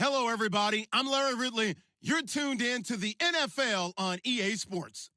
Hello, everybody. I'm Larry Ridley. You're tuned in to the NFL on EA Sports.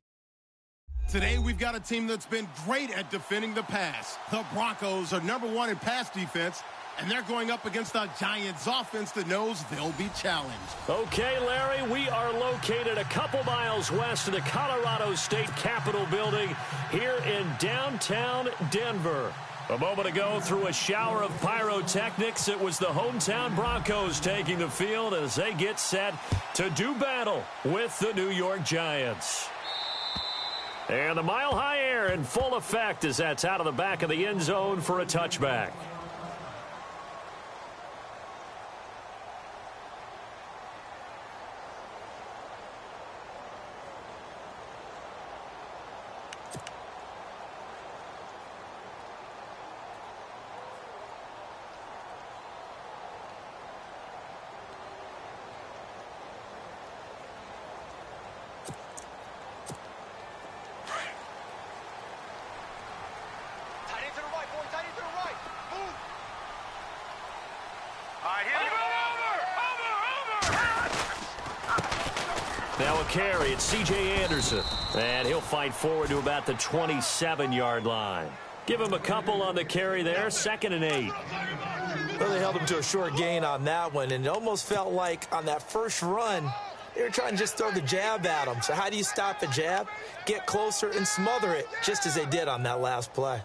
Today, we've got a team that's been great at defending the pass. The Broncos are #1 in pass defense, and they're going up against a Giants offense that knows they'll be challenged. Okay, Larry, we are located a couple miles west of the Colorado State Capitol building here in downtown Denver. A moment ago, through a shower of pyrotechnics, it was the hometown Broncos taking the field as they get set to do battle with the New York Giants. And the mile-high air in full effect as that's out of the back of the end zone for a touchback. Now a carry, it's C.J. Anderson. And he'll fight forward to about the 27-yard line. Give him a couple on the carry there, 2nd and 8. Well, they held him to a short gain on that one, and it almost felt like on that first run, they were trying to just throw the jab at him. So how do you stop the jab? Get closer and smother it, just as they did on that last play.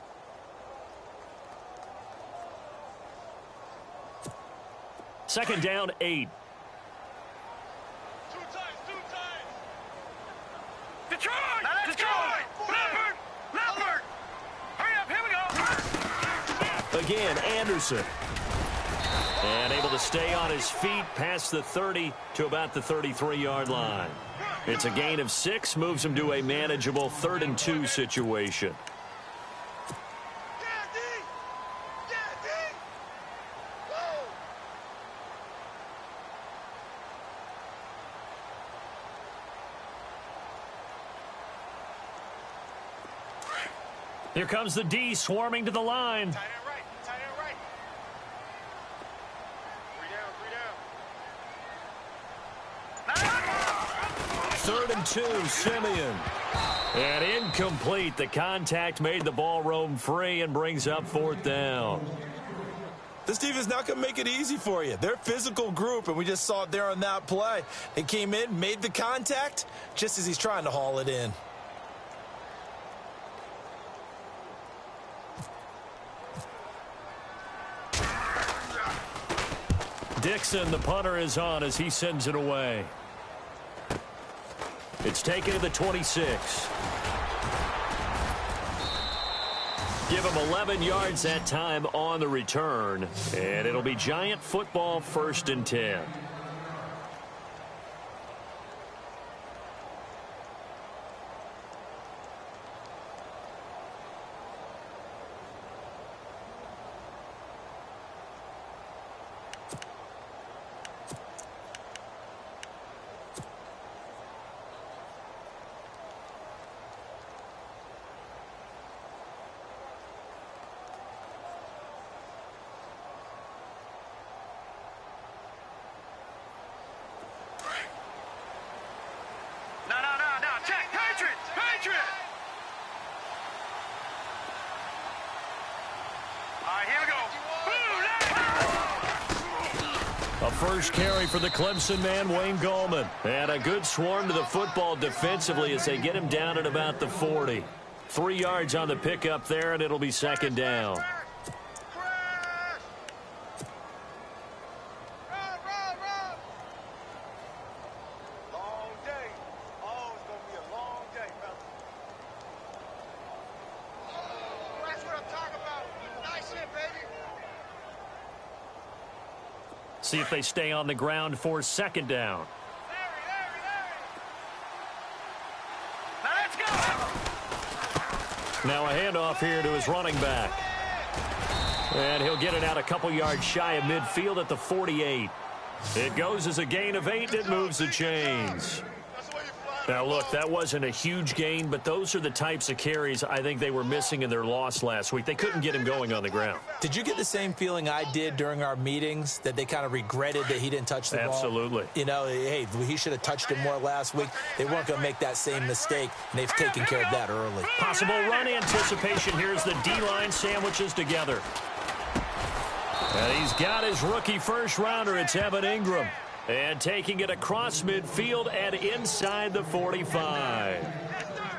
Second down, 8. Again, Anderson. And able to stay on his feet past the 30 to about the 33-yard line. It's a gain of 6, moves him to a manageable 3rd and 2 situation. Here comes the D swarming to the line. Tight end right. Tight end right. 3rd and 2, Simeon. And incomplete. The contact made the ball roam free and brings up 4th down. This defense is not going to make it easy for you. They're a physical group, and we just saw it there on that play. They came in, made the contact, just as he's trying to haul it in. Dixon, the punter, is on as he sends it away. It's taken to the 26. Give him 11 yards that time on the return. And it'll be Giant football, 1st and 10. A first carry for the Clemson man, Wayne Gallman. And a good swarm to the football defensively as they get him down at about the 40. 3 yards on the pickup there, and it'll be 2nd down. See if they stay on the ground for 2nd down. Now a handoff here to his running back. And he'll get it out a couple yards shy of midfield at the 48. It goes as a gain of 8. It moves the chains. Now, look, that wasn't a huge gain, but those are the types of carries I think they were missing in their loss last week. They couldn't get him going on the ground. Did you get the same feeling I did during our meetings, that they kind of regretted that he didn't touch the ball? Absolutely. You know, hey, he should have touched it more last week. They weren't going to make that same mistake, and they've taken care of that early. Possible run anticipation. Here's the D-line sandwiches together. And he's got his rookie first-rounder. It's Evan Ingram. And taking it across midfield and inside the 45.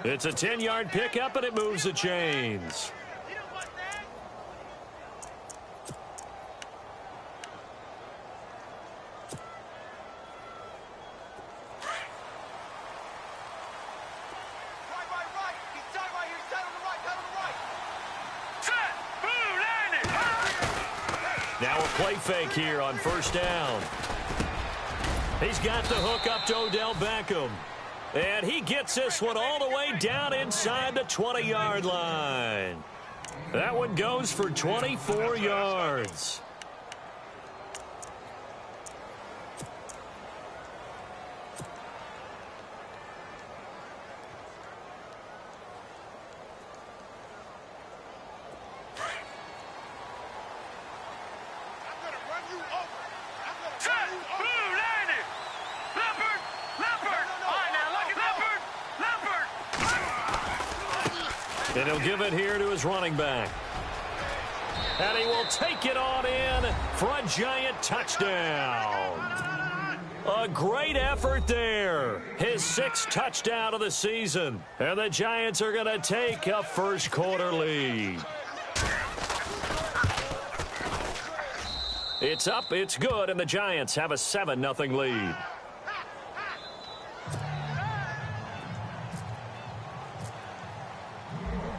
It's a 10-yard pickup, and it moves the chains. Now a play fake here on first down. He's got the hook up to Odell Beckham. And he gets this one all the way down inside the 20-yard line. That one goes for 24 yards. And he'll give it here to his running back. And he will take it on in for a giant touchdown. A great effort there. His 6th touchdown of the season. And the Giants are going to take a first-quarter lead. It's up, it's good, and the Giants have a 7-0 lead.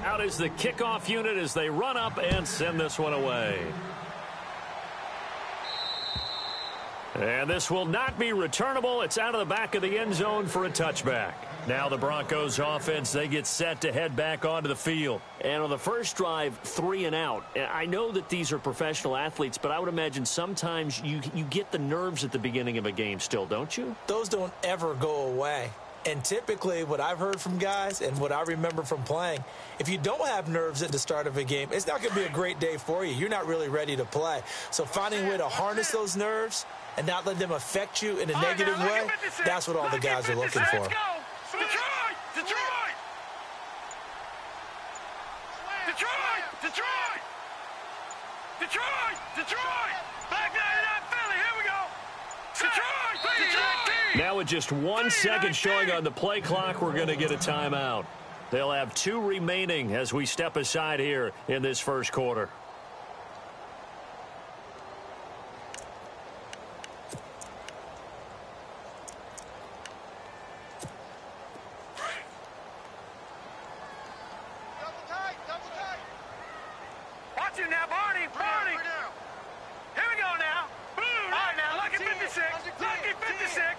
Out is the kickoff unit as they run up and send this one away. And this will not be returnable. It's out of the back of the end zone for a touchback. Now the Broncos offense, they get set to head back onto the field. And on the first drive, 3 and out. I know that these are professional athletes, but I would imagine sometimes you get the nerves at the beginning of a game still, don't you? Those don't ever go away. And typically what I've heard from guys and what I remember from playing, if you don't have nerves at the start of a game, it's not going to be a great day for you. You're not really ready to play. So finding a way to harness those nerves and not let them affect you in a negative way, that's what all the guys are looking for. Detroit! Detroit! Detroit! Detroit! Detroit! Detroit! Back 99 Philly, here we go! Detroit! Detroit! Now with just 1 second showing on the play clock, we're going to get a timeout. They'll have 2 remaining as we step aside here in this first quarter. Watch it now, Barney! Barney! Here we go now! All right, now, lucky 56! Lucky 56!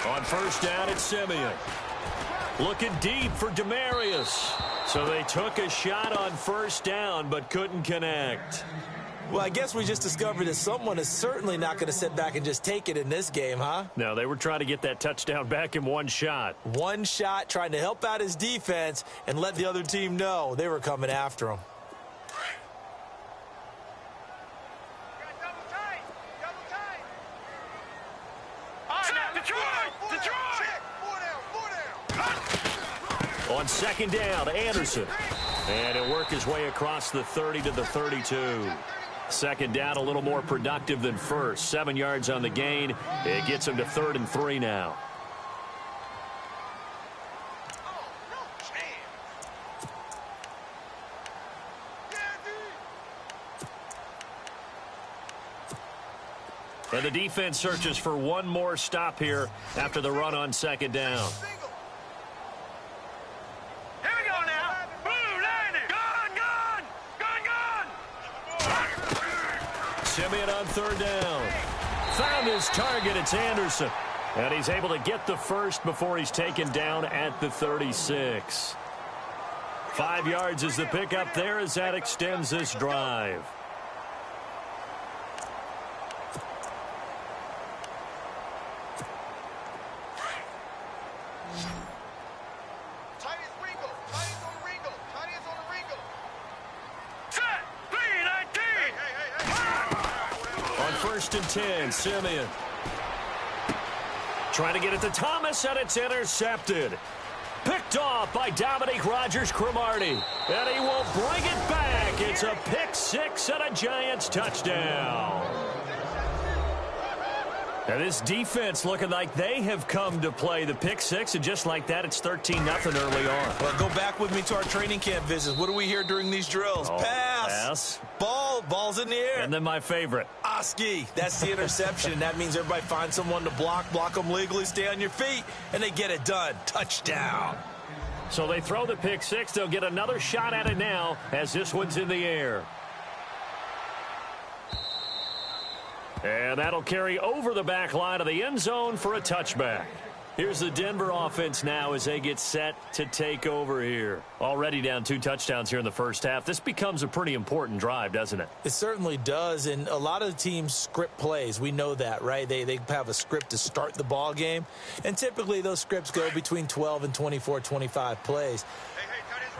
On first down, it's Simeon. Looking deep for Demarius. So they took a shot on first down but couldn't connect. Well, I guess we just discovered that someone is certainly not going to sit back and just take it in this game, huh? No, they were trying to get that touchdown back in one shot. One shot, trying to help out his defense and let the other team know they were coming after him. On second down, Anderson. And he'll work his way across the 30 to the 32. Second down, a little more productive than first. 7 yards on the gain. It gets him to 3rd and 3 now. And the defense searches for one more stop here after the run on second down. Simeon on third down. Found his target. It's Anderson. And he's able to get the first before he's taken down at the 36. 5 yards is the pickup there as that extends this drive. On 1st and 10, Simeon. Trying to get it to Thomas, and it's intercepted. Picked off by Dominique Rodgers-Cromartie. And he will bring it back. It's a pick six and a Giants touchdown. And this defense looking like they have come to play the pick six, and just like that, it's 13-0 early on. Well, go back with me to our training camp visits. What do we hear during these drills? Pass. Ball's in the air. And then my favorite. Oski. That's the interception. That means everybody finds someone to block them legally, stay on your feet, and they get it done. Touchdown. So they throw the pick six. They'll get another shot at it now as this one's in the air. And that'll carry over the back line of the end zone for a touchback. Here's the Denver offense now as they get set to take over here. Already down 2 touchdowns here in the first half. This becomes a pretty important drive, doesn't it? It certainly does, and a lot of the teams script plays. We know that, right? They have a script to start the ball game, and typically those scripts go between 12 and 24, 25 plays.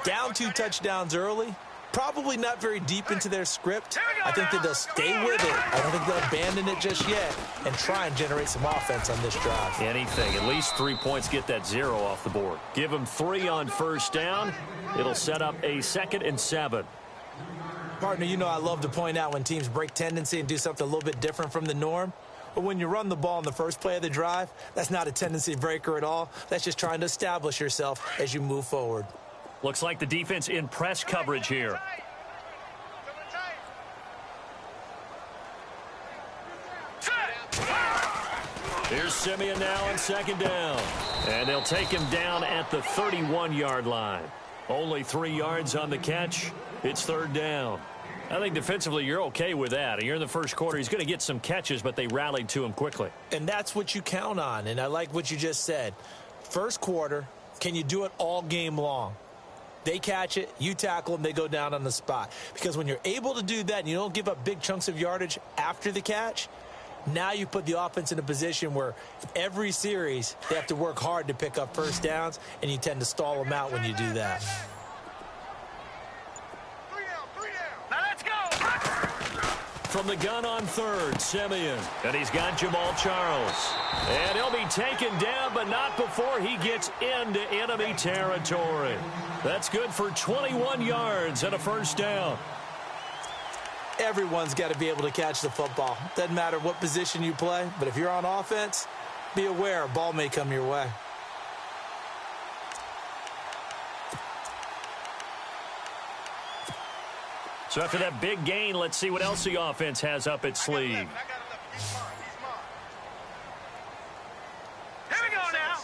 Down 2 touchdowns early. Probably not very deep into their script. I think that they'll stay with it. I don't think they'll abandon it just yet and try and generate some offense on this drive. Anything. At least 3 points, get that 0 off the board. Give them 3 on first down. It'll set up a 2nd and 7. Partner, you know I love to point out when teams break tendency and do something a little bit different from the norm. But when you run the ball in the first play of the drive, that's not a tendency breaker at all. That's just trying to establish yourself as you move forward. Looks like the defense in press coverage here. Here's Simeon now on 2nd down. And they'll take him down at the 31-yard line. Only 3 yards on the catch. It's 3rd down. I think defensively you're okay with that. You're in the first quarter. He's going to get some catches, but they rallied to him quickly. And that's what you count on. And I like what you just said. First quarter, can you do it all game long? They catch it, you tackle them, they go down on the spot. Because when you're able to do that and you don't give up big chunks of yardage after the catch, now you put the offense in a position where every series they have to work hard to pick up first downs, and you tend to stall them out when you do that. Now let's go. From the gun on 3rd, Simeon. And he's got Jamal Charles. And he'll be taken down, but not before he gets into enemy territory. That's good for 21 yards and a first down. Everyone's got to be able to catch the football. Doesn't matter what position you play, but if you're on offense, be aware a ball may come your way. So after that big gain, let's see what else the offense has up its sleeve. Here we go now.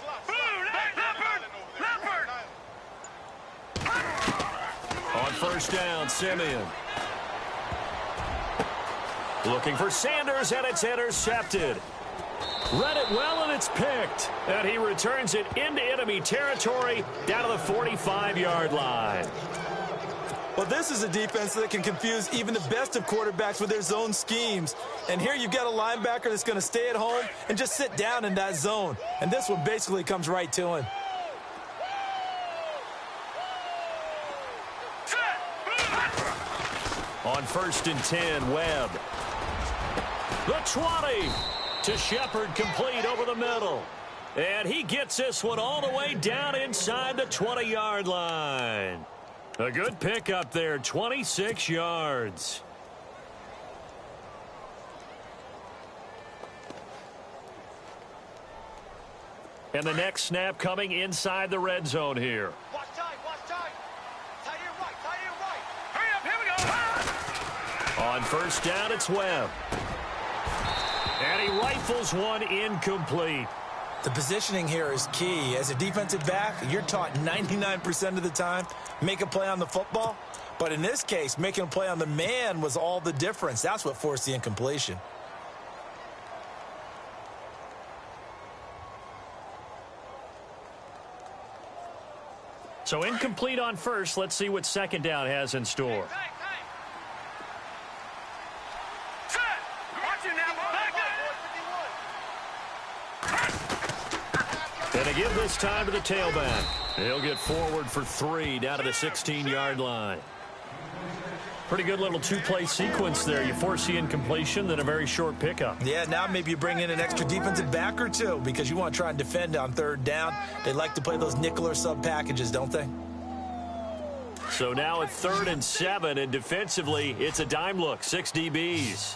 Leopard. On first down, Simeon. Looking for Sanders, and it's intercepted. Read it well, and it's picked. And he returns it into enemy territory down to the 45-yard line. Well, this is a defense that can confuse even the best of quarterbacks with their zone schemes. And here you've got a linebacker that's going to stay at home and just sit down in that zone. And this one basically comes right to him. On 1st and 10, Webb. The 20 to Shepard, complete over the middle. And he gets this one all the way down inside the 20-yard line. A good pick up there, 26 yards. And the next snap coming inside the red zone here. Watch time. Tight end right. Hurry up, here we go. On first down, it's Webb. And he rifles one incomplete. The positioning here is key. As a defensive back, you're taught 99% of the time, make a play on the football. But in this case, making a play on the man was all the difference. That's what forced the incompletion. So incomplete on first. Let's see what second down has in store. And they give this time to the tailback. He'll get forward for 3 down to the 16-yard line. Pretty good little two-play sequence there. You force the incompletion, then a very short pickup. Yeah, now maybe you bring in an extra defensive back or two because you want to try and defend on third down. They like to play those nickel or sub packages, don't they? So now at 3rd and 7, and defensively, it's a dime look. 6 DBs.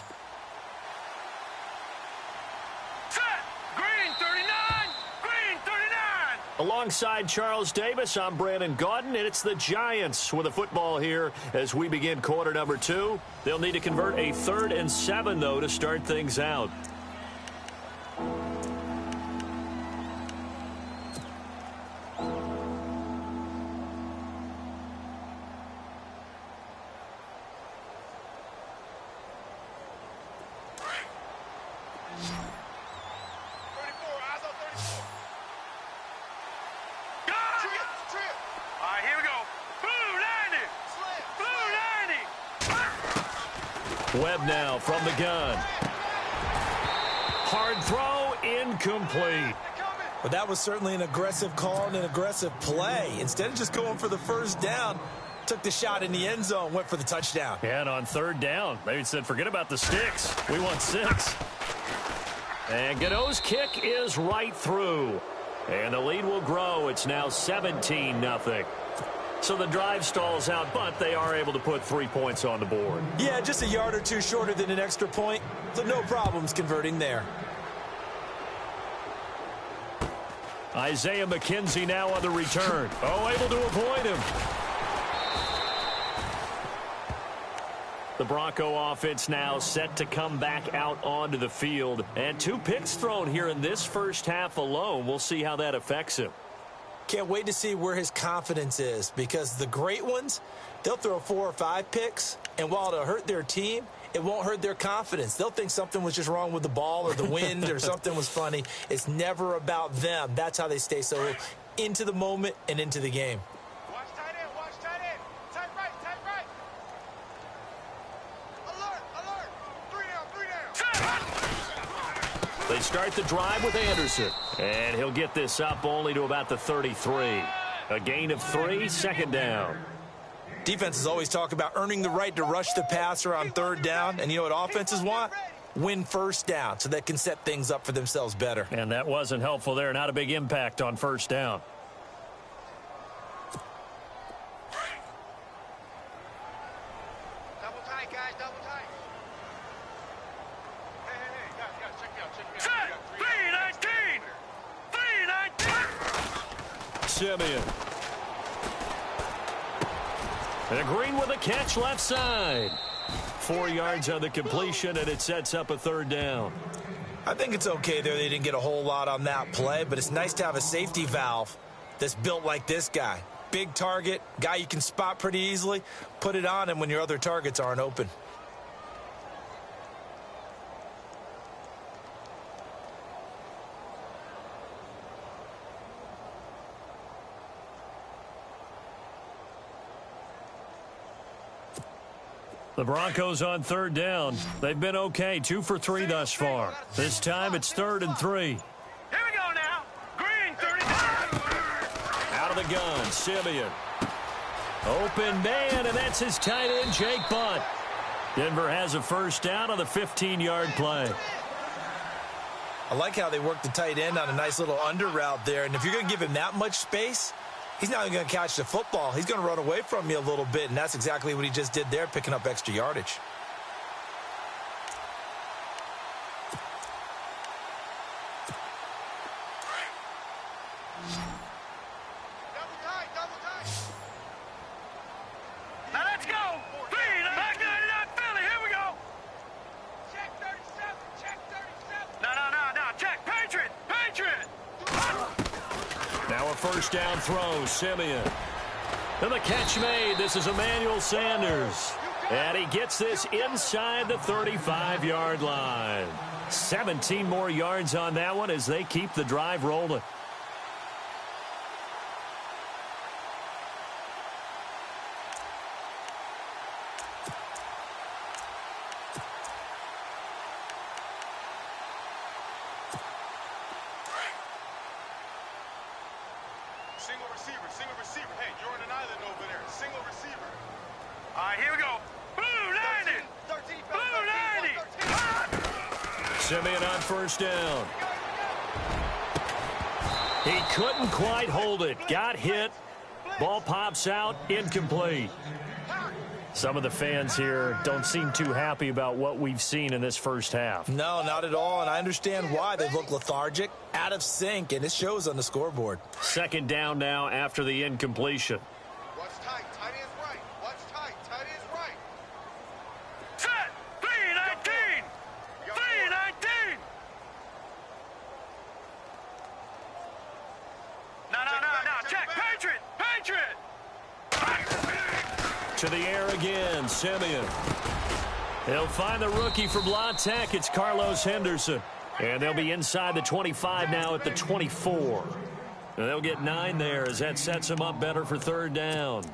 Alongside Charles Davis, I'm Brandon Gaudin, and it's the Giants with a football here as we begin quarter number 2. They'll need to convert a 3rd and 7, though, to start things out. Webb now from the gun. Hard throw, incomplete. Well, that was certainly an aggressive call and an aggressive play. Instead of just going for the first down, took the shot in the end zone, went for the touchdown. Yeah, and on 3rd down, they said, forget about the sticks. We want 6. And Gano's kick is right through. And the lead will grow. It's now 17-0. So the drive stalls out, but they are able to put 3 points on the board. Yeah, just a yard or two shorter than an extra point, so no problems converting there. Isaiah McKenzie now on the return. Oh, able to avoid him. The Bronco offense now set to come back out onto the field. And 2 picks thrown here in this first half alone. We'll see how that affects him. Can't wait to see where his confidence is because the great ones, they'll throw 4 or 5 picks, and while it'll hurt their team, it won't hurt their confidence. They'll think something was just wrong with the ball or the wind or something was funny. It's never about them. That's how they stay so into the moment and into the game. Watch tight end, watch tight end. Tight right, tight right. Alert, alert. 3 down, 3 down. They start the drive with Anderson. And he'll get this up only to about the 33. A gain of 3, 2nd down. Defenses always talk about earning the right to rush the passer on 3rd down. And you know what offenses want? Win 1st down so they can set things up for themselves better. And that wasn't helpful there. Not a big impact on 1st down. Double tight, guys, double tight. Hey, guys, check me out. 319. 319. Simeon. And Green with a catch left side. 4 yards on the completion, and it sets up a 3rd down. I think it's okay there. They didn't get a whole lot on that play, but it's nice to have a safety valve that's built like this guy. Big target, guy you can spot pretty easily. Put it on him when your other targets aren't open. The Broncos on 3rd down. They've been okay, 2 for 3 thus far. This time it's 3rd and 3. Here we go now. Green, 39. Out of the gun, Simeon. Open man, and that's his tight end, Jake Butt. Denver has a 1st down on the 15-yard play. I like how they work the tight end on a nice little under route there. And if you're going to give him that much space, he's not even going to catch the football. He's going to run away from you a little bit, and that's exactly what he just did there, picking up extra yardage. Double tight, double tight. Now let's go. Green, back 99 Philly. Here we go. Check 37, check 37. No. Check. Patriot, Patriot. Now a 1st down throw, Simeon. And the catch made. This is Emmanuel Sanders. And he gets this inside the 35-yard line. 17 more yards on that one as they keep the drive rolling. Single receiver. Hey, you're on an island over there. Single receiver. All right, here we go. Blue 90. Blue 90. Simeon on first down. He couldn't quite hold it. Got hit. Ball pops out. Incomplete. Some of the fans here don't seem too happy about what we've seen in this first half. No, not at all, and I understand why. They look lethargic, out of sync, and it shows on the scoreboard. Second down now after the incompletion. What's tight? Tight is right. What's tight? Tight is right. Set. 319. 319. No. Check. Patriot. Patriot. To the air again, Simeon. He'll find the rookie from La Tech. It's Carlos Henderson. And they'll be inside the 25 now at the 24. And they'll get 9 there as that sets them up better for third down.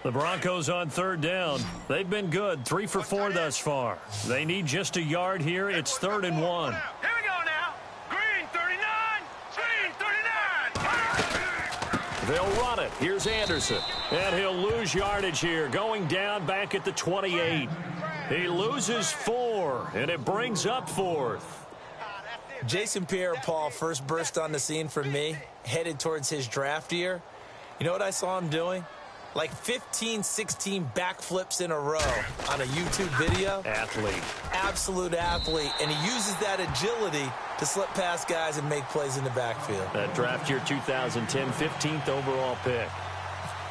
The Broncos on third down. They've been good, 3 for 4 thus far. They need just a yard here. It's 3rd and 1. Here we go now. Green 39. Green 39. They'll run it. Here's Anderson. And he'll lose yardage here, going down back at the 28. He loses 4, and it brings up 4th. Jason Pierre-Paul first burst on the scene for me, headed towards his draft year. You know what I saw him doing? Like 15, 16 backflips in a row on a YouTube video. Athlete. Absolute athlete. And he uses that agility to slip past guys and make plays in the backfield. That draft year 2010, 15th overall pick.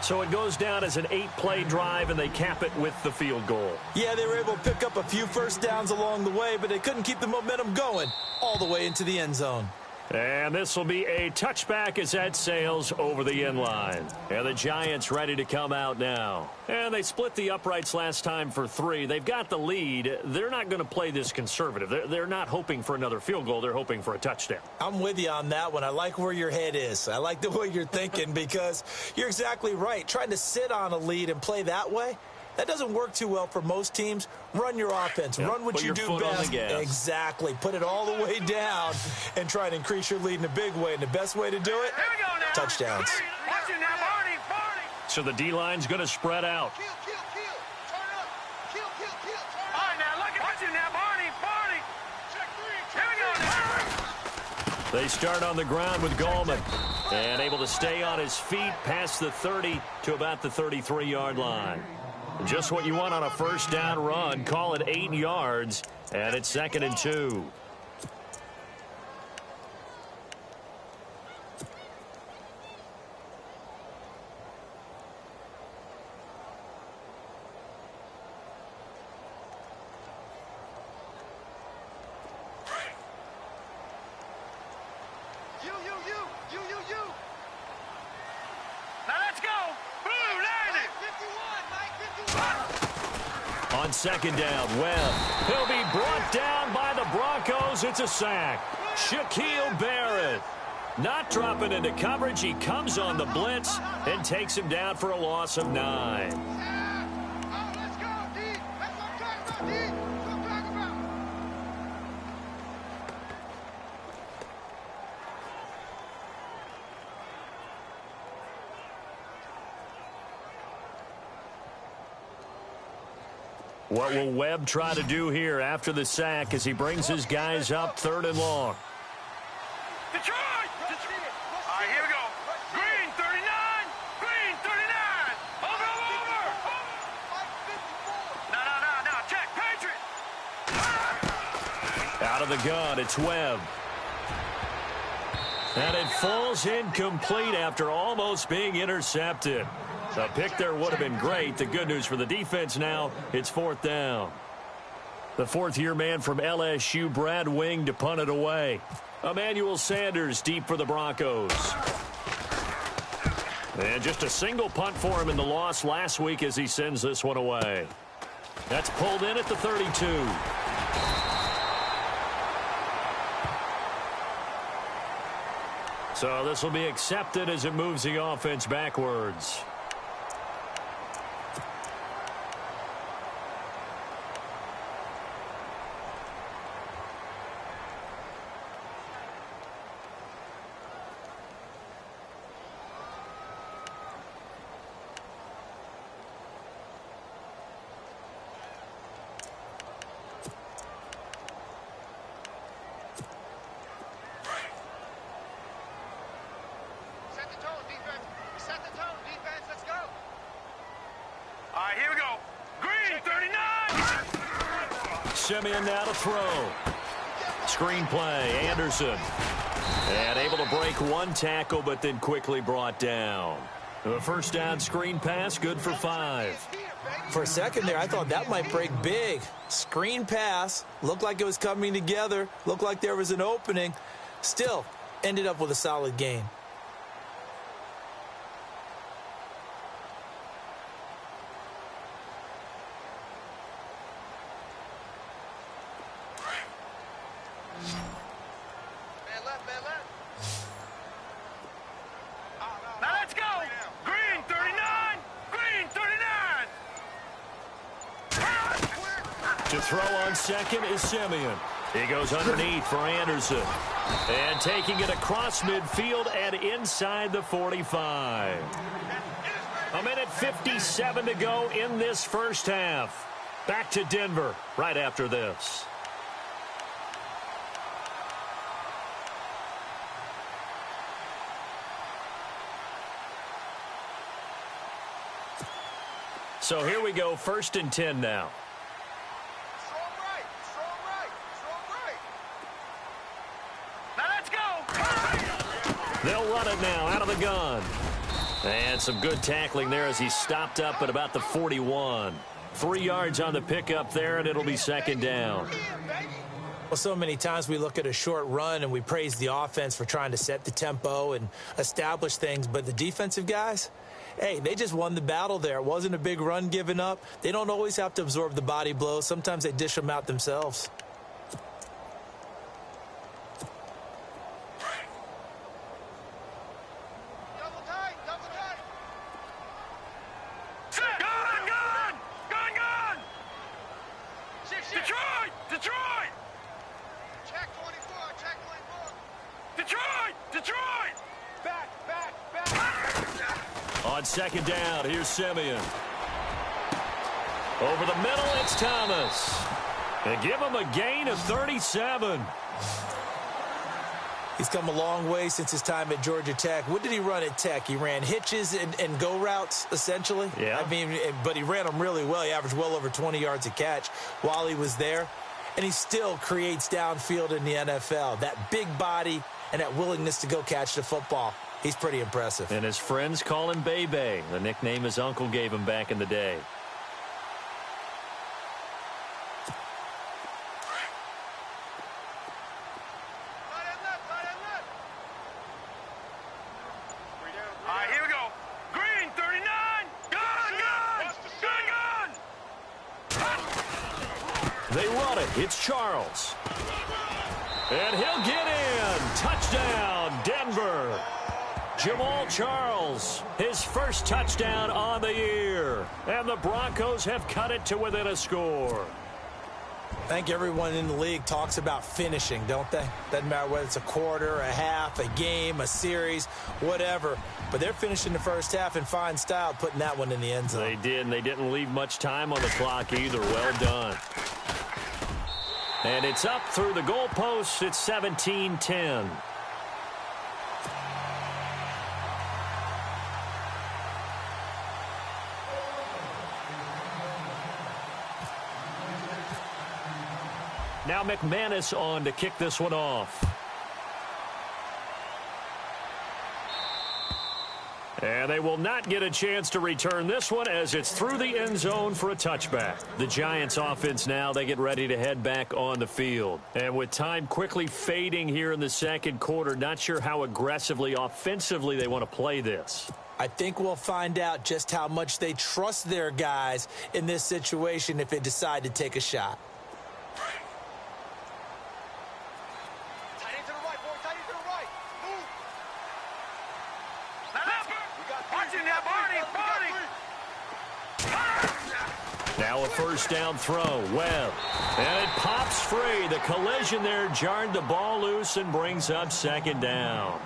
So it goes down as an 8-play drive, and they cap it with the field goal. Yeah, they were able to pick up a few first downs along the way, but they couldn't keep the momentum going all the way into the end zone. And this will be a touchback as that sails over the end line. And the Giants ready to come out now. And they split the uprights last time for 3. They've got the lead. They're not going to play this conservative. They're not hoping for another field goal. They're hoping for a touchdown. I'm with you on that one. I like where your head is. I like the way you're thinking because you're exactly right. Trying to sit on a lead and play that way, that doesn't work too well for most teams. Run your offense. Yep. Run what you do best. Exactly. Put it all the way down and try to increase your lead in a big way. And the best way to do it, Here we go now. touchdowns. Watch it now, Barney. So the D-line's going to spread out. Kill. Turn up. Kill. Turn up. All right, now, look at watch it now, Barney. Check 3. Here we go now. They start on the ground with Gallman. And able to stay on his feet past the 30 to about the 33-yard line. Just what you want on a first down run. Call it 8 yards, and it's 2nd and 2. You. Now let's go. Blue 90. 51. On second down, Webb. He'll be brought down by the Broncos. It's a sack. Shaquille Barrett not dropping into coverage. He comes on the blitz and takes him down for a loss of 9. Let's go, D. That's what I'm talking about, D. That's what I'm talking about. What will Webb try to do here after the sack as he brings his guys up 3rd and long? Detroit! All right, here we go. Green 39. Green 39. Over. No. Check. Patriot. Out of the gun, it's Webb. And it falls incomplete after almost being intercepted. The pick there would have been great. The good news for the defense now, it's 4th down. The 4th-year man from LSU, Brad Wing, to punt it away. Emmanuel Sanders deep for the Broncos. And just a single punt for him in the loss last week as he sends this one away. That's pulled in at the 32. So this will be accepted as it moves the offense backwards. All right, here we go. Green, 39. Simeon now to throw. Screen play, Anderson. And able to break one tackle, but then quickly brought down. The first down screen pass, good for 5. For a second there, I thought that might break big. Screen pass, looked like it was coming together, looked like there was an opening. Still, ended up with a solid gain. Now let's go. Green, 39. Green, 39. To throw on second is Simeon. He goes underneath for Anderson. And taking it across midfield and inside the 45. A minute 57 to go in this first half. Back to Denver right after this. So here we go, 1st and 10 now. Now let's go. They'll run it now out of the gun. And some good tackling there as he stopped up at about the 41. 3 yards on the pickup there, and it'll be 2nd down. Well, so many times we look at a short run and we praise the offense for trying to set the tempo and establish things, but the defensive guys, hey, they just won the battle there. It wasn't a big run given up. They don't always have to absorb the body blows. Sometimes they dish them out themselves. Detroit! Detroit! Check 24, check 24. Detroit! Detroit! Back! On 2nd down, here's Simeon. Over the middle, it's Thomas. They give him a gain of 37. He's come a long way since his time at Georgia Tech. What did he run at Tech? He ran hitches and go routes, essentially. Yeah. I mean, but he ran them really well. He averaged well over 20 yards a catch while he was there. And he still creates downfield in the NFL. That big body and that willingness to go catch the football. He's pretty impressive. And his friends call him Bebe, the nickname his uncle gave him back in the day. All right, here we go. Green, 39. Gun! They run it. It's Charles. And he'll get in. Touchdown, Denver. Jamal Charles, his first touchdown on the year. And the Broncos have cut it to within a score. I think everyone in the league talks about finishing, don't they? Doesn't matter whether it's a quarter, a half, a game, a series, whatever. But they're finishing the first half in fine style, putting that one in the end zone. They did, and they didn't leave much time on the clock either. Well done. And it's up through the goalposts. It's 17-10. Now McManus on to kick this one off. And they will not get a chance to return this one as it's through the end zone for a touchback. The Giants offense now, they get ready to head back on the field. And with time quickly fading here in the second quarter, not sure how aggressively, offensively they want to play this. I think we'll find out just how much they trust their guys in this situation if they decide to take a shot. Now a first down throw. Webb. And it pops free. The collision there jarred the ball loose and brings up 2nd down.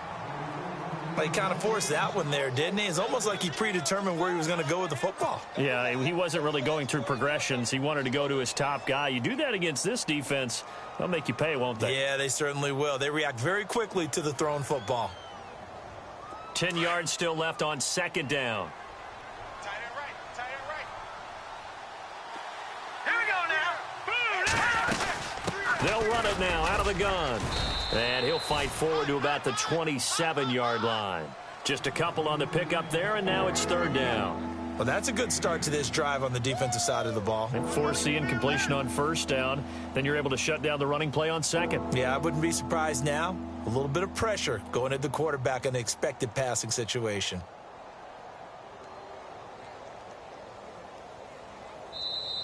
He kind of forced that one there, didn't he? It's almost like he predetermined where he was going to go with the football. Yeah, he wasn't really going through progressions. He wanted to go to his top guy. You do that against this defense, they'll make you pay, won't they? Yeah, they certainly will. They react very quickly to the thrown football. 10 yards still left on 2nd down. They'll run it now out of the gun. And he'll fight forward to about the 27-yard line. Just a couple on the pickup there, and now it's third down. Well, that's a good start to this drive on the defensive side of the ball. And forcing completion on first down. Then you're able to shut down the running play on second. Yeah, I wouldn't be surprised now. A little bit of pressure going at the quarterback in an expected passing situation.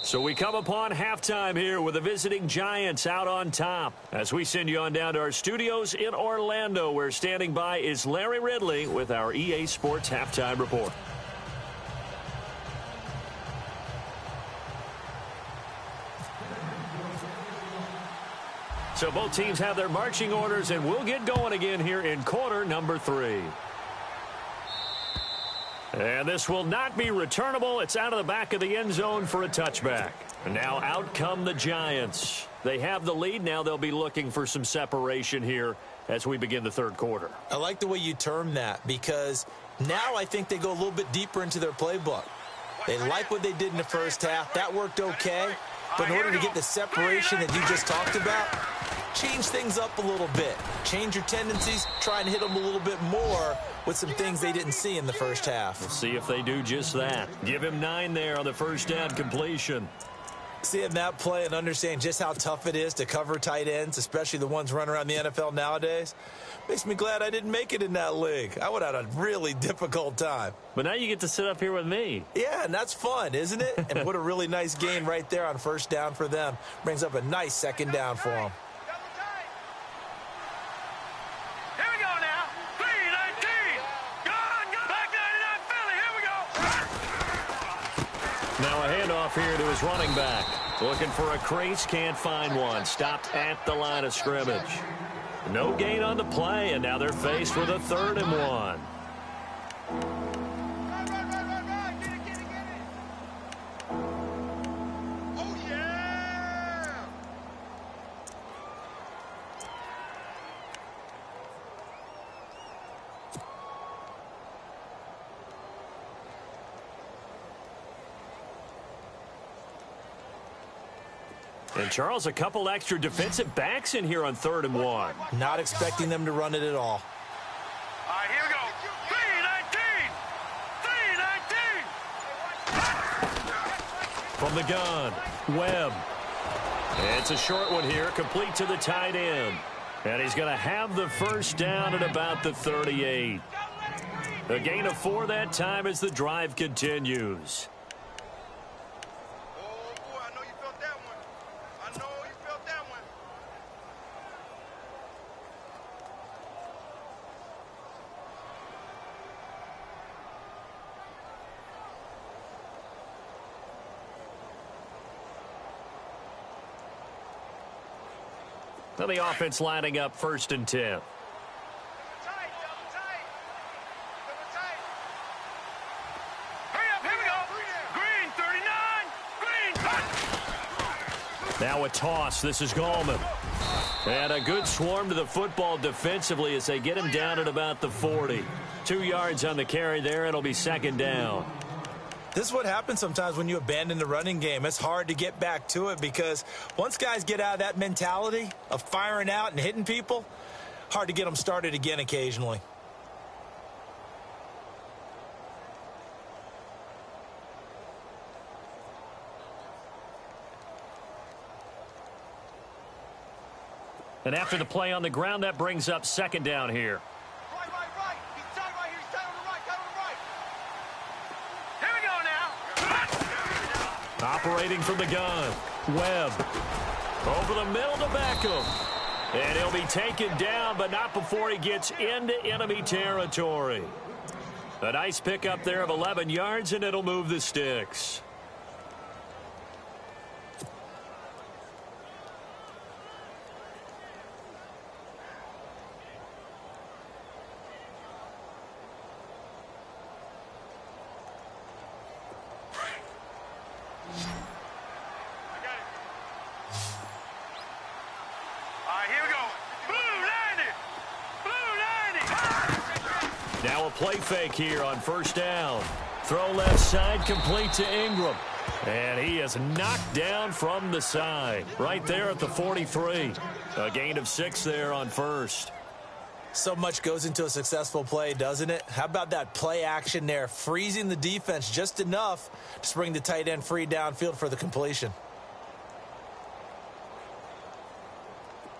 So we come upon halftime here with the visiting Giants out on top. As we send you on down to our studios in Orlando, where standing by is Larry Ridley with our EA Sports Halftime Report. So both teams have their marching orders, and we'll get going again here in quarter number 3. And this will not be returnable. It's out of the back of the end zone for a touchback. And now out come the Giants. They have the lead. Now they'll be looking for some separation here as we begin the third quarter. I like the way you term that, because now I think they go a little bit deeper into their playbook. They like what they did in the first half. That worked okay. But in order to get the separation that you just talked about, change things up a little bit. Change your tendencies, try and hit them a little bit more with some things they didn't see in the first half. We'll see if they do just that. Give him 9 there on the first down completion. Seeing that play and understand just how tough it is to cover tight ends, especially the ones running around the NFL nowadays, makes me glad I didn't make it in that league. I would have had a really difficult time. But now you get to sit up here with me. Yeah, and that's fun, isn't it? And what a really nice gain right there on first down for them. Brings up a nice second down for them. Here we go now. 3-19. Gone. Back 99 Philly. Here we go. Now a handoff here to his running back. Looking for a crease, can't find one. Stopped at the line of scrimmage. No gain on the play, and now they're faced with a 3rd and 1. Right. Get it. Oh, yeah. And, Charles, a couple extra defensive backs in here on 3rd and 1. Not expecting them to run it at all. All right, here we go. 3-19. From the gun, Webb. It's a short one here, complete to the tight end. And he's going to have the first down at about the 38. A gain of 4 that time as the drive continues. Now the offense lining up 1st and 10. Double tight. Hurry up, here we go. Green, 39. Green, Now a toss. This is Gallman. And a good swarm to the football defensively as they get him down at about the 40. 2 yards on the carry there. It'll be 2nd down. This is what happens sometimes when you abandon the running game. It's hard to get back to it because once guys get out of that mentality of firing out and hitting people, hard to get them started again occasionally. And after the play on the ground, that brings up 2nd down here. Right. He's tight right here. He's tight on the right. Here we go now. Operating from the gun. Webb. Over the middle to Beckham. And he'll be taken down, but not before he gets into enemy territory. A nice pickup there of 11 yards, and it'll move the sticks. Now a play fake here on 1st down. Throw left side, complete to Ingram. And he is knocked down from the side, right there at the 43. A gain of 6 there on first. So much goes into a successful play, doesn't it? How about that play action there, freezing the defense just enough to bring the tight end free downfield for the completion.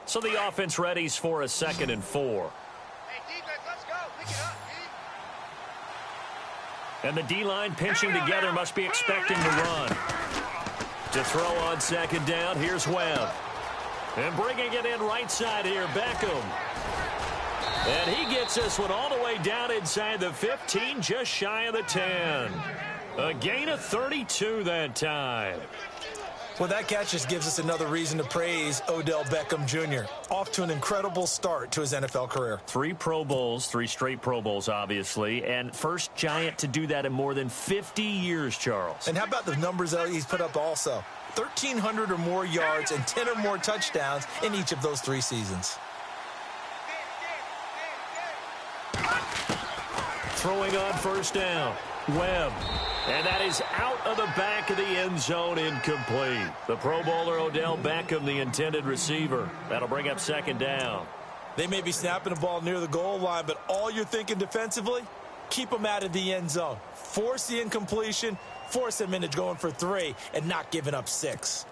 So the offense readies for a 2nd and 4. Hey, defense, let's go. Pick it up, D. And the D-line pinching together must be expecting to run. To throw on 2nd down, here's Webb. And bringing it in right side here, Beckham. And he gets this one all the way down inside the 15, just shy of the 10. A gain of 32 that time. Well, that catch just gives us another reason to praise Odell Beckham Jr. Off to an incredible start to his NFL career. 3 Pro Bowls, 3 straight Pro Bowls, obviously, and first Giant to do that in more than 50 years, Charles. And how about the numbers that he's put up also? 1,300 or more yards and 10 or more touchdowns in each of those 3 seasons. Throwing on 1st down, Webb. And that is out of the back of the end zone, incomplete. The Pro Bowler Odell Beckham, the intended receiver. That'll bring up 2nd down. They may be snapping the ball near the goal line, but all you're thinking defensively, keep them out of the end zone. Force the incompletion, force them into going for 3, and not giving up 6.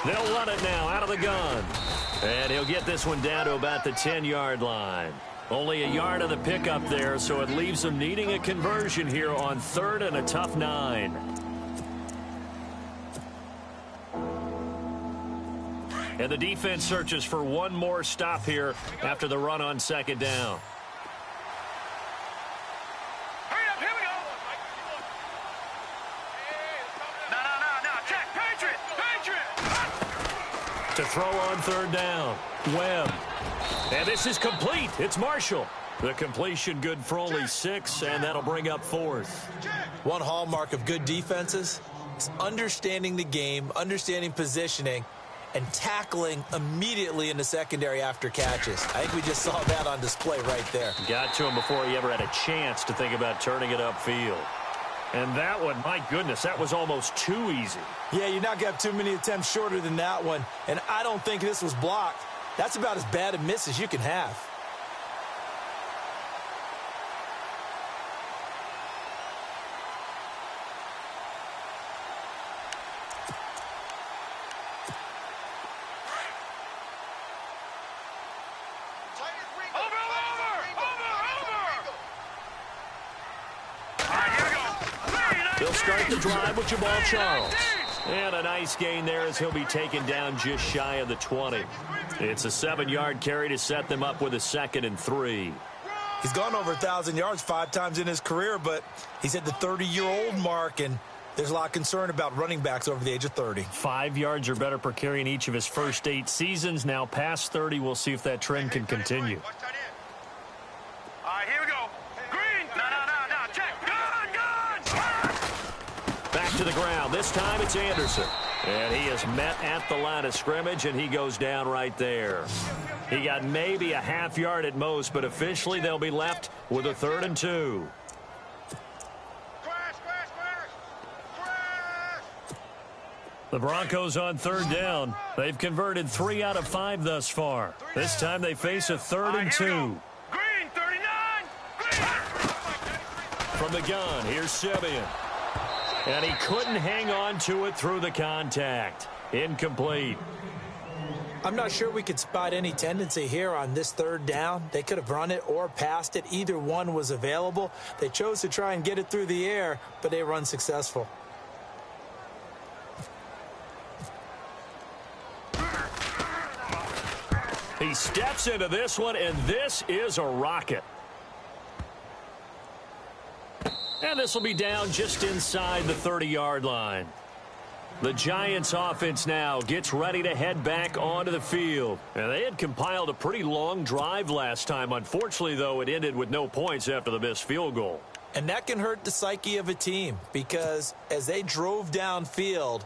They'll run it now out of the gun. And he'll get this one down to about the 10-yard line. Only a yard of the pickup there, so it leaves them needing a conversion here on 3rd and a tough 9. And the defense searches for one more stop here after the run on 2nd down. To throw on 3rd down, Webb. And this is complete. It's Marshall. The completion good for only 6, and that'll bring up 4th. One hallmark of good defenses is understanding the game, understanding positioning, and tackling immediately in the secondary after catches. I think we just saw that on display right there. Got to him before he ever had a chance to think about turning it upfield. And that one, my goodness, that was almost too easy. Yeah, you're not going to have too many attempts shorter than that one. And I don't think this was blocked. That's about as bad a miss as you can have. They'll start the drive with Jamal Charles. And a nice gain there as he'll be taken down just shy of the 20. It's a 7-yard carry to set them up with a 2nd and 3. He's gone over 1,000 yards 5 times in his career, but he's at the 30-year-old mark, and there's a lot of concern about running backs over the age of 30. 5 yards or better per carry in each of his first 8 seasons. Now past 30, we'll see if that trend can continue. All right, here we go. Green. No. Check. Gun. Back to the ground. This time it's Anderson. And he is met at the line of scrimmage, and he goes down right there. He got maybe a half yard at most, but officially they'll be left with a 3rd and 2. Crash. The Broncos on 3rd down. They've converted 3 out of 5 thus far. This time they face a 3rd and 2. Green, 39. Green. From the gun, here's Simeon. And he couldn't hang on to it through the contact. Incomplete. I'm not sure we could spot any tendency here on this 3rd down. They could have run it or passed it. Either one was available. They chose to try and get it through the air, but they were unsuccessful. He steps into this one, and this is a rocket. And this will be down just inside the 30-yard line. The Giants offense now gets ready to head back onto the field. And they had compiled a pretty long drive last time. Unfortunately, though, it ended with no points after the missed field goal. And that can hurt the psyche of a team because as they drove downfield,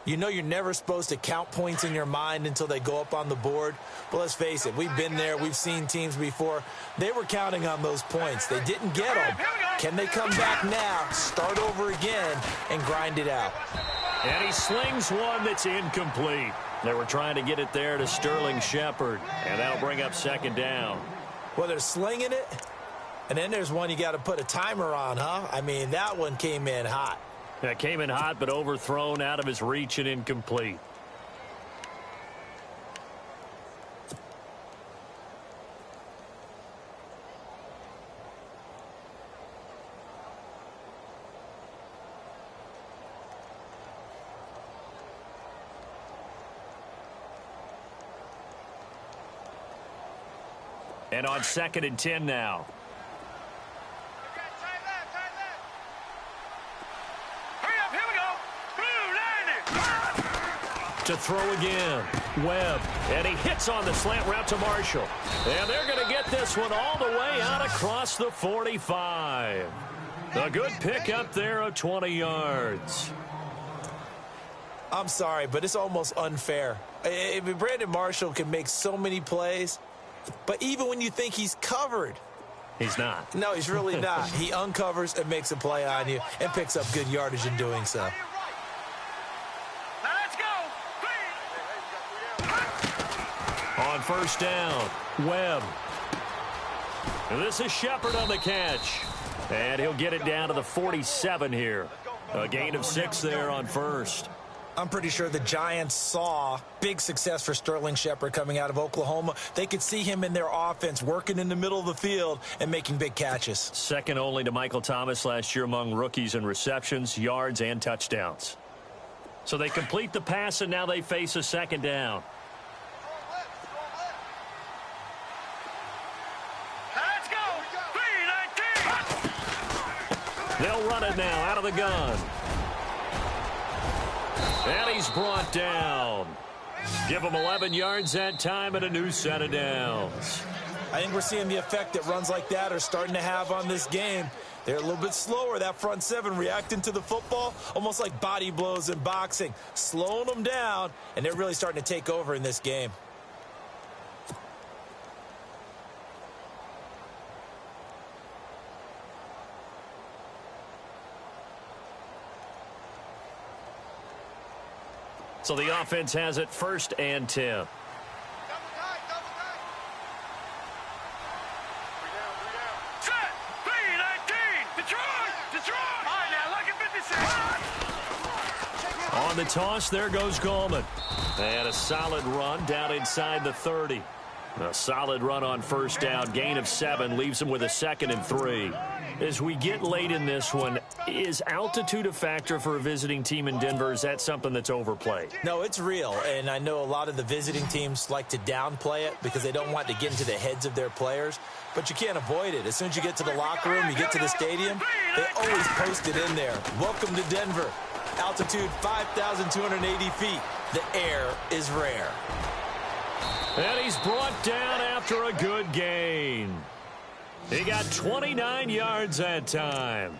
You know you're never supposed to count points in your mind until they go up on the board. But let's face it, we've been there. We've seen teams before. They were counting on those points. They didn't get them. Can they come back now, start over again, and grind it out? And he slings one that's incomplete. They were trying to get it there to Sterling Shepard, and that'll bring up second down. Well, they're slinging it, and then there's one you got to put a timer on, huh? I mean, that one came in hot. That came in hot, but overthrown, out of his reach, and incomplete. And on 2nd and 10 now. To throw again. Webb. And he hits on the slant route to Marshall. And they're going to get this one all the way out across the 45. A good pick up there of 20 yards. I'm sorry, but it's almost unfair. Brandon Marshall can make so many plays, but even when you think he's covered, he's not. No, he's really not. He uncovers and makes a play on you and picks up good yardage in doing so. On 1st down, Webb. And this is Shepard on the catch. And he'll get it down to the 47 here. A gain of 6 there on 1st. I'm pretty sure the Giants saw big success for Sterling Shepard coming out of Oklahoma. They could see him in their offense working in the middle of the field and making big catches. Second only to Michael Thomas last year among rookies in receptions, yards, and touchdowns. So they complete the pass, and now they face a 2nd down. They'll run it now out of the gun. And he's brought down. Give him 11 yards that time and a new set of downs. I think we're seeing the effect that runs like that are starting to have on this game. They're a little bit slower, that front seven, reacting to the football, almost like body blows in boxing, slowing them down, and they're really starting to take over in this game. So the offense has it 1st and 10. On the toss, there goes Gallman. And a solid run down inside the 30. A solid run on 1st down. Gain of 7 leaves him with a 2nd and 3. As we get late in this one, is altitude a factor for a visiting team in Denver? Is that something that's overplayed? No, it's real, and I know a lot of the visiting teams like to downplay it because they don't want to get into the heads of their players, but you can't avoid it. As soon as you get to the locker room, you get to the stadium, they always post it in there. Welcome to Denver. Altitude 5,280 feet. The air is rare. And he's brought down after a good gain. He got 29 yards that time.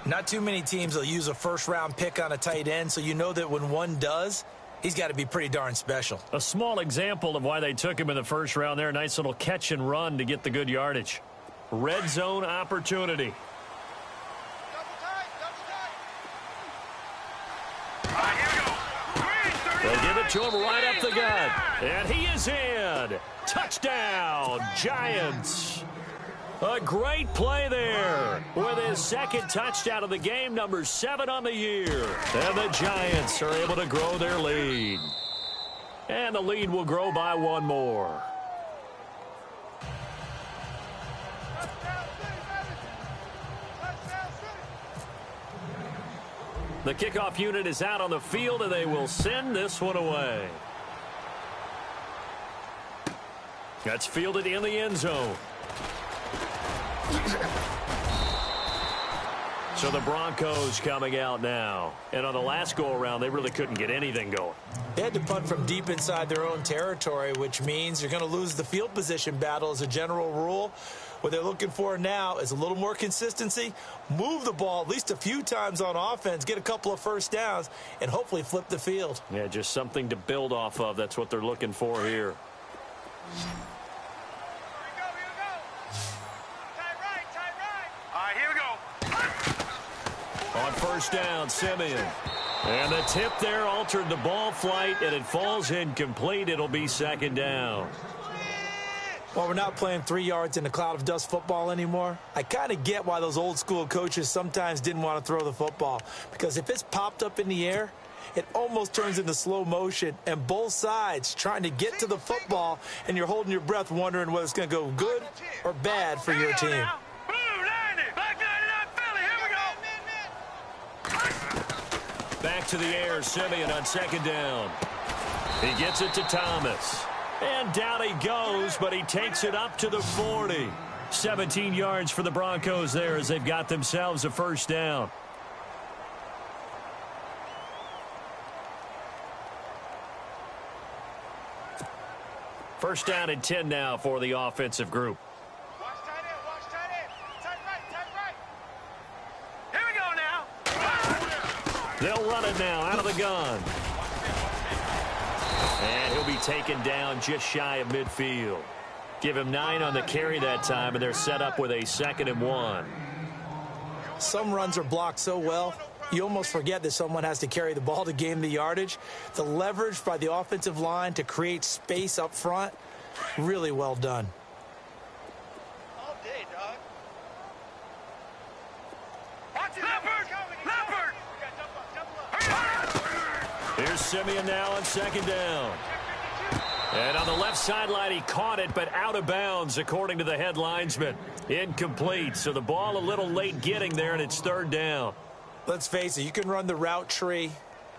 Not too many teams will use a first-round pick on a tight end, so you know that when one does, he's got to be pretty darn special. A small example of why they took him in the 1st round there. Nice little catch and run to get the good yardage. Red zone opportunity. They'll give it to him right up the gut. And he is in. Touchdown, Giants. A great play there with his 2nd touchdown of the game, number 7 on the year. And the Giants are able to grow their lead. And the lead will grow by 1 more. The kickoff unit is out on the field, and they will send this one away. That's fielded in the end zone. So So the Broncos coming out now. And on the last go-around, they really couldn't get anything going. They had to punt from deep inside their own territory, which means you're going to lose the field position battle as a general rule. What they're looking for now is a little more consistency, move the ball at least a few times on offense, get a couple of first downs, and hopefully flip the field. Yeah, just something to build off of. That's what they're looking for here. On first down, Simeon. And the tip there altered the ball flight, and it falls incomplete. It'll be second down. Well, we're not playing 3 yards in a cloud of dust football anymore. I kind of get why those old school coaches sometimes didn't want to throw the football. Because if it's popped up in the air, it almost turns into slow motion. And both sides trying to get to the football, and you're holding your breath wondering whether it's going to go good or bad for your team. Back to the air, Simeon on second down. He gets it to Thomas. And down he goes, but he takes it up to the 40. 17 yards for the Broncos there as they've got themselves a first down. First down and 10 now for the offensive group. They'll run it now out of the gun. And he'll be taken down just shy of midfield. Give him 9 on the carry that time, and they're set up with a 2nd and 1. Some runs are blocked so well, you almost forget that someone has to carry the ball to gain the yardage. The leverage by the offensive line to create space up front, really well done. All day, dog. Here's Simeon now on second down. And on the left sideline, he caught it, but out of bounds, according to the head linesman. Incomplete, so the ball a little late getting there, and it's third down. Let's face it, you can run the route tree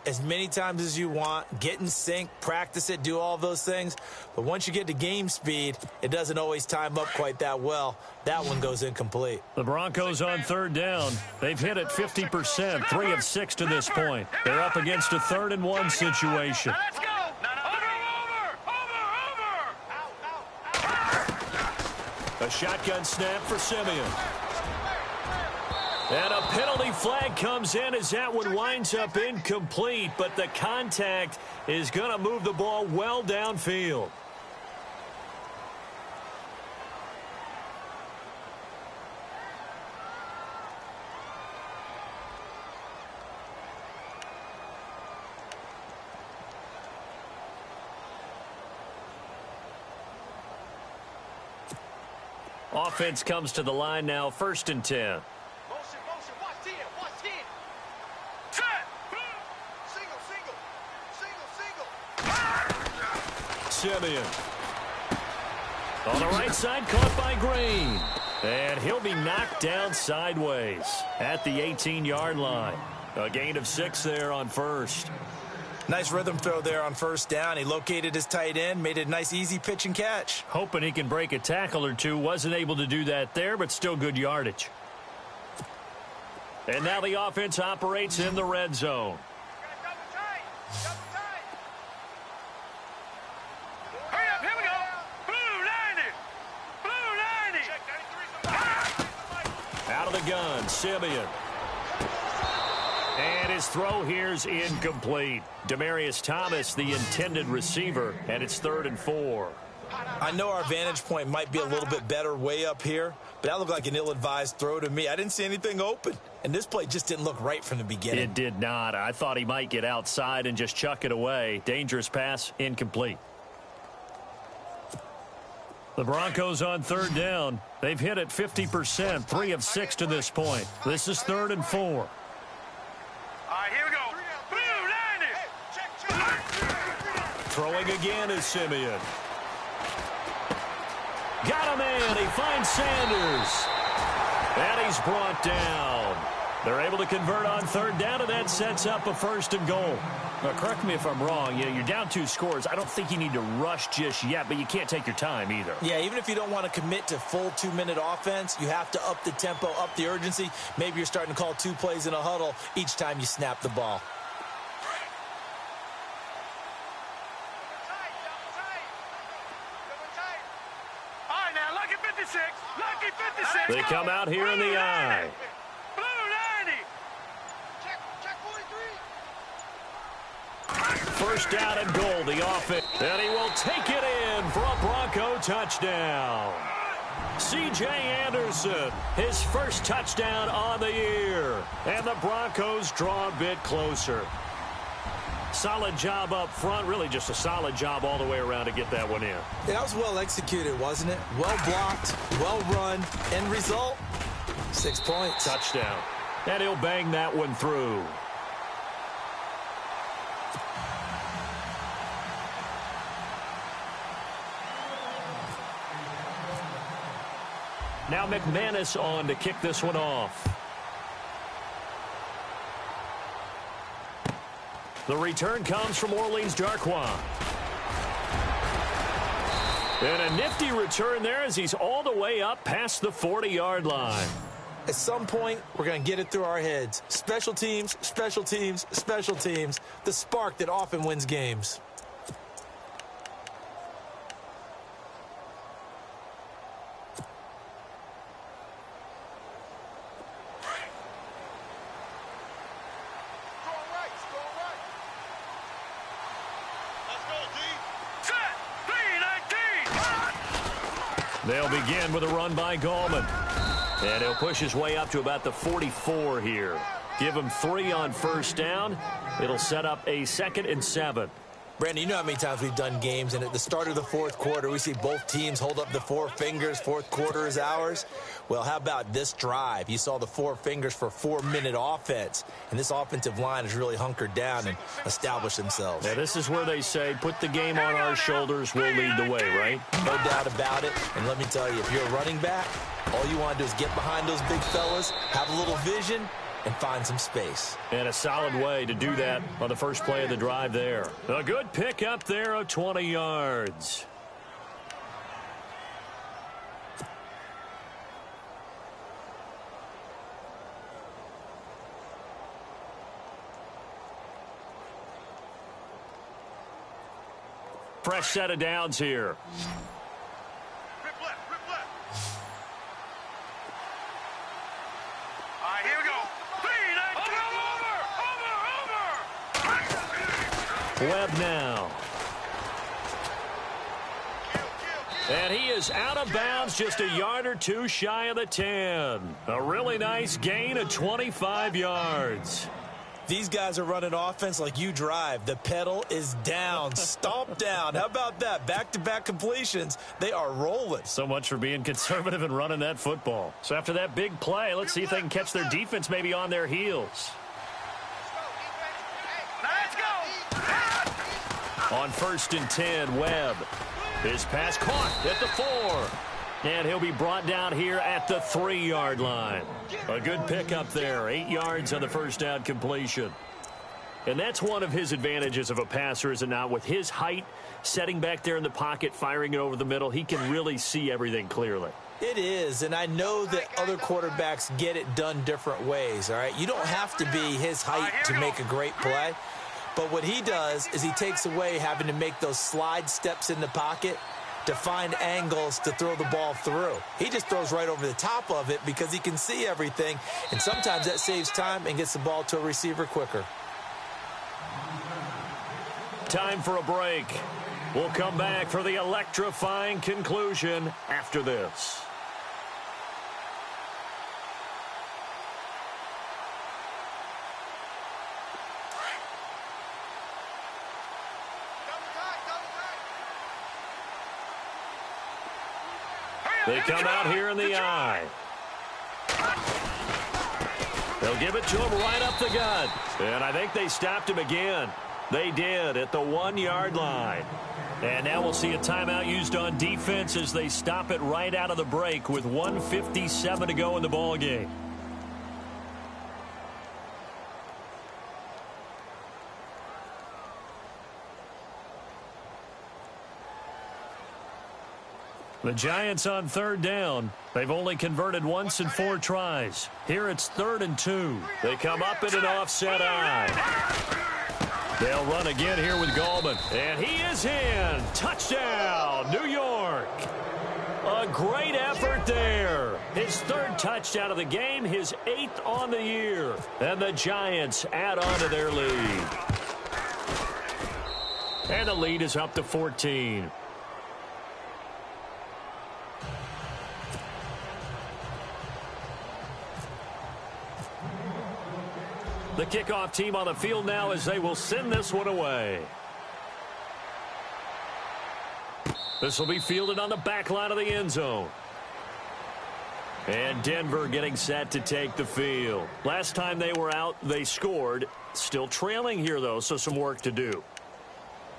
as many times as you want, get in sync, practice it, do all those things. But once you get to game speed, it doesn't always time up quite that well. That one goes incomplete. The Broncos on third down. They've hit it 50%, 3 of 6 to this point. They're up against a 3rd and 1 situation. Let's go. A shotgun snap for Simeon. And a penalty flag comes in as that one winds up incomplete, but the contact is going to move the ball well downfield. Offense comes to the line now, 1st and 10. Motion, watch 10, watch 10. Set. Single. Simeon. On the right side, caught by Green. And he'll be knocked down sideways at the 18-yard line. A gain of 6 there on first. Nice rhythm throw there on first down. He located his tight end, made it a nice, easy pitch and catch. Hoping he can break a tackle or two. Wasn't able to do that there, but still good yardage. And now the offense operates in the red zone. Hurry up, here we go. Blue 90. Out of the gun, Simeon. And his throw here's incomplete. Demaryius Thomas, the intended receiver, and it's 3rd and 4. I know our vantage point might be a little bit better way up here, but that looked like an ill-advised throw to me. I didn't see anything open, and this play just didn't look right from the beginning. It did not. I thought he might get outside and just chuck it away. Dangerous pass, incomplete. The Broncos on third down. They've hit it 50%, 3 of 6 to this point. This is 3rd and 4. All right, here we go. Blue 90. Throwing again is Simeon. Got a man. He finds Sanders. And he's brought down. They're able to convert on third down, and that sets up a 1st and goal. Now, correct me if I'm wrong. You're down 2 scores. I don't think you need to rush just yet, but you can't take your time either. Yeah, even if you don't want to commit to full 2-minute offense, you have to up the tempo, up the urgency. Maybe you're starting to call 2 plays in a huddle each time you snap the ball. All right, now, lucky 56. Lucky 56. They come out here in the eye. Blue 90. Check 43. 1st down and goal, the offense. And he will take it in for a Bronco touchdown. C.J. Anderson, his 1st touchdown on the year. And the Broncos draw a bit closer. Solid job up front, really just a solid job all the way around to get that one in. Yeah, that was well executed, wasn't it? Well blocked, well run, end result, 6 points. Touchdown. And he'll bang that one through. Now McManus on to kick this one off. The return comes from Orleans Darquan. And a nifty return there as he's all the way up past the 40-yard line. At some point, we're going to get it through our heads. Special teams, special teams, special teams. The spark that often wins games. They'll begin with a run by Gallman. And he'll push his way up to about the 44 here. Give him 3 on 1st down. It'll set up a 2nd and 7. Brandon, you know how many times we've done games, and at the start of the 4th quarter, we see both teams hold up the 4 fingers, 4th quarter is ours. Well, how about this drive? You saw the 4 fingers for 4-minute offense, and this offensive line has really hunkered down and established themselves. Yeah, this is where they say, put the game on our shoulders, we'll lead the way, right? No doubt about it, and let me tell you, if you're a running back, all you want to do is get behind those big fellas, have a little vision, and find some space. And a solid way to do that on the first play of the drive there. A good pick up there of 20 yards. Fresh set of downs here. Webb now. And he is out of bounds just a yard or 2 shy of the 10. A really nice gain of 25 yards. These guys are running offense like you drive. The pedal is down, stomp down. How about that? Back-to-back completions. They are rolling. So much for being conservative and running that football. So after that big play, let's see if they can catch their defense maybe on their heels. On 1st and 10, Webb. His pass caught at the 4. And he'll be brought down here at the 3-yard line. A good pickup there. 8 yards on the 1st down completion. And that's one of his advantages of a passer, is it not? With his height, setting back there in the pocket, firing it over the middle, he can really see everything clearly. It is, and I know that other quarterbacks get it done different ways, all right? You don't have to be his height to make a great play. But what he does is he takes away having to make those slide steps in the pocket to find angles to throw the ball through. He just throws right over the top of it because he can see everything, and sometimes that saves time and gets the ball to a receiver quicker. Time for a break. We'll come back for the electrifying conclusion after this. They come out here in the eye. They'll give it to him right up the gut. And I think they stopped him again. They did at the 1-yard line. And now we'll see a timeout used on defense as they stop it right out of the break with 1:57 to go in the ballgame. The Giants on third down. They've only converted once in 4 tries. Here it's 3rd and 2. They come up in an offset eye. They'll run again here with Gallman. And he is in. Touchdown, New York. A great effort there. His 3rd touchdown of the game, his 8th on the year. And the Giants add on to their lead. And the lead is up to 14. The kickoff team on the field now as they will send this one away. This will be fielded on the back line of the end zone. And Denver getting set to take the field. Last time they were out, they scored. Still trailing here, though, so some work to do.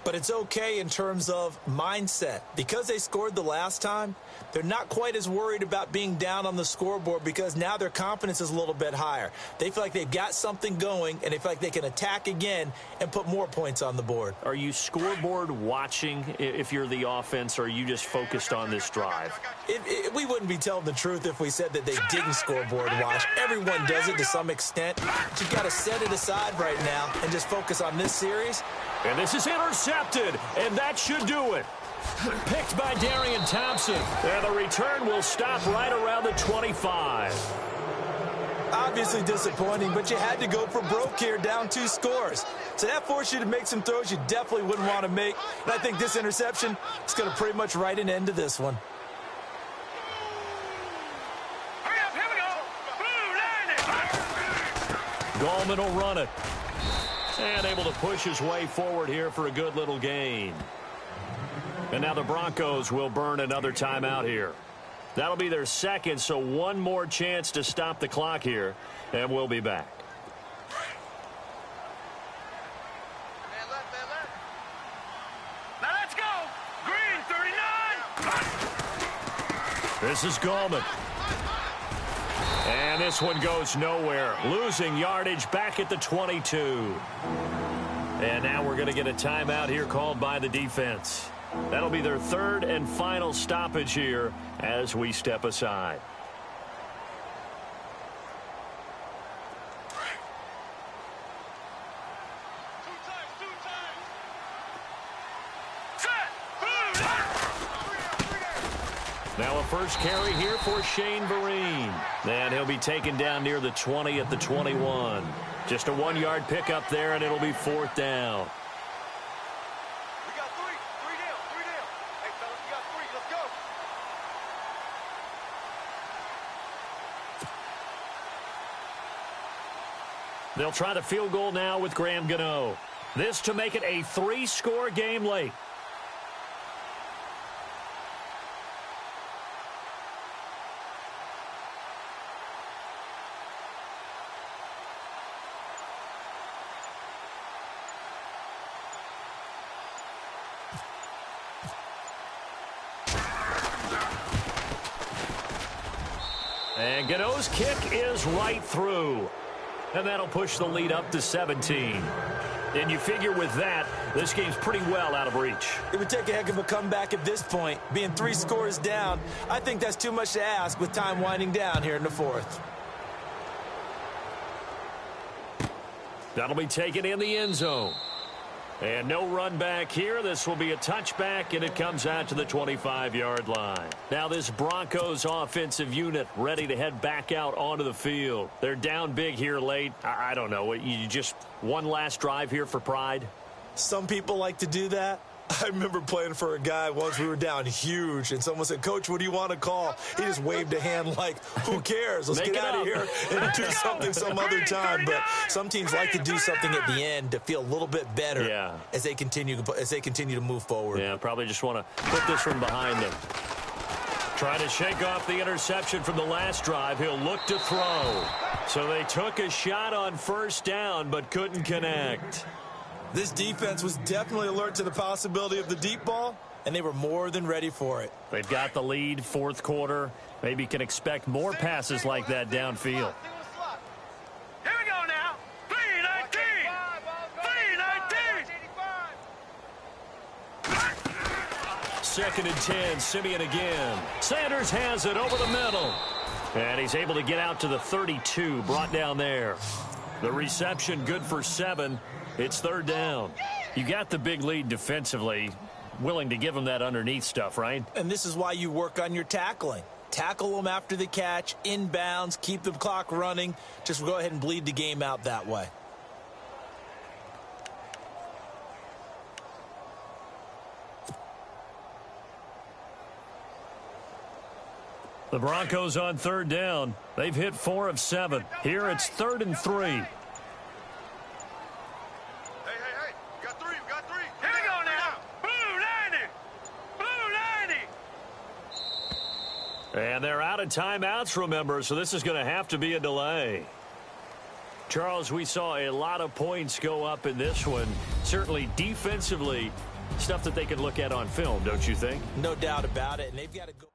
But it's okay in terms of mindset. Because they scored the last time, they're not quite as worried about being down on the scoreboard because now their confidence is a little bit higher. They feel like they've got something going, and they feel like they can attack again and put more points on the board. Are you scoreboard watching if you're the offense, or are you just focused on this drive? We wouldn't be telling the truth if we said that they didn't scoreboard watch. Everyone does it to some extent. But you've got to set it aside right now and just focus on this series. And this is intercepted, and that should do it. Picked by Darian Thompson. And the return will stop right around the 25. Obviously disappointing, but you had to go for broke here, down 2 scores. So that forced you to make some throws you definitely wouldn't want to make. And I think this interception is going to pretty much write an end to this one. Hurry up, here we go. Gallman will run it. And able to push his way forward here for a good little gain. And now the Broncos will burn another timeout here. That'll be their 2nd, so one more chance to stop the clock here, and we'll be back. Now let's go. Green, 39. This is Gallman. And this one goes nowhere. Losing yardage back at the 22. And now we're going to get a timeout here called by the defense. That'll be their 3rd and final stoppage here as we step aside. Now a first carry here for Shane Vereen. And he'll be taken down near the 20 at the 21. Just a 1-yard pickup there, and it'll be 4th down. We got 3. 3 down. 3 down. Hey, fellas, we got 3. Let's go. They'll try the field goal now with Graham Gano. This to make it a 3-score game late. And Gano's kick is right through. And that'll push the lead up to 17. And you figure with that, this game's pretty well out of reach. It would take a heck of a comeback at this point. Being 3 scores down, I think that's too much to ask with time winding down here in the 4th. That'll be taken in the end zone. And no run back here. This will be a touchback, and it comes out to the 25-yard line. Now this Broncos offensive unit ready to head back out onto the field. They're down big here late. I don't know. You just one last drive here for pride? Some people like to do that. I remember playing for a guy once. We were down huge, and someone said, "Coach, what do you want to call?" He just waved a hand like, "Who cares? Let's get out of here and do something some other time." But some teams like to do something at the end to feel a little bit better as they continue to move forward. Yeah, probably just want to put this one behind them. Trying to shake off the interception from the last drive. He'll look to throw. So they took a shot on 1st down but couldn't connect. This defense was definitely alert to the possibility of the deep ball, and they were more than ready for it. They've got the lead, 4th quarter. Maybe can expect more passes like that downfield. Here we go now. 319. 319. 2nd and 10. Simeon again. Sanders has it over the middle. And he's able to get out to the 32, brought down there. The reception good for 7. It's 3rd down. You got the big lead defensively. Willing to give them that underneath stuff, right? And this is why you work on your tackling. Tackle them after the catch, inbounds, keep the clock running. Just go ahead and bleed the game out that way. The Broncos on 3rd down. They've hit 4 of 7. Here it's 3rd and 3. Hey, we got 3, we got 3. Here we go now. Blue 90. Blue 90. And they're out of timeouts, remember, so this is going to have to be a delay. Charles, we saw a lot of points go up in this one. Certainly defensively, stuff that they can look at on film, don't you think? No doubt about it, and they've got to go.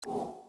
you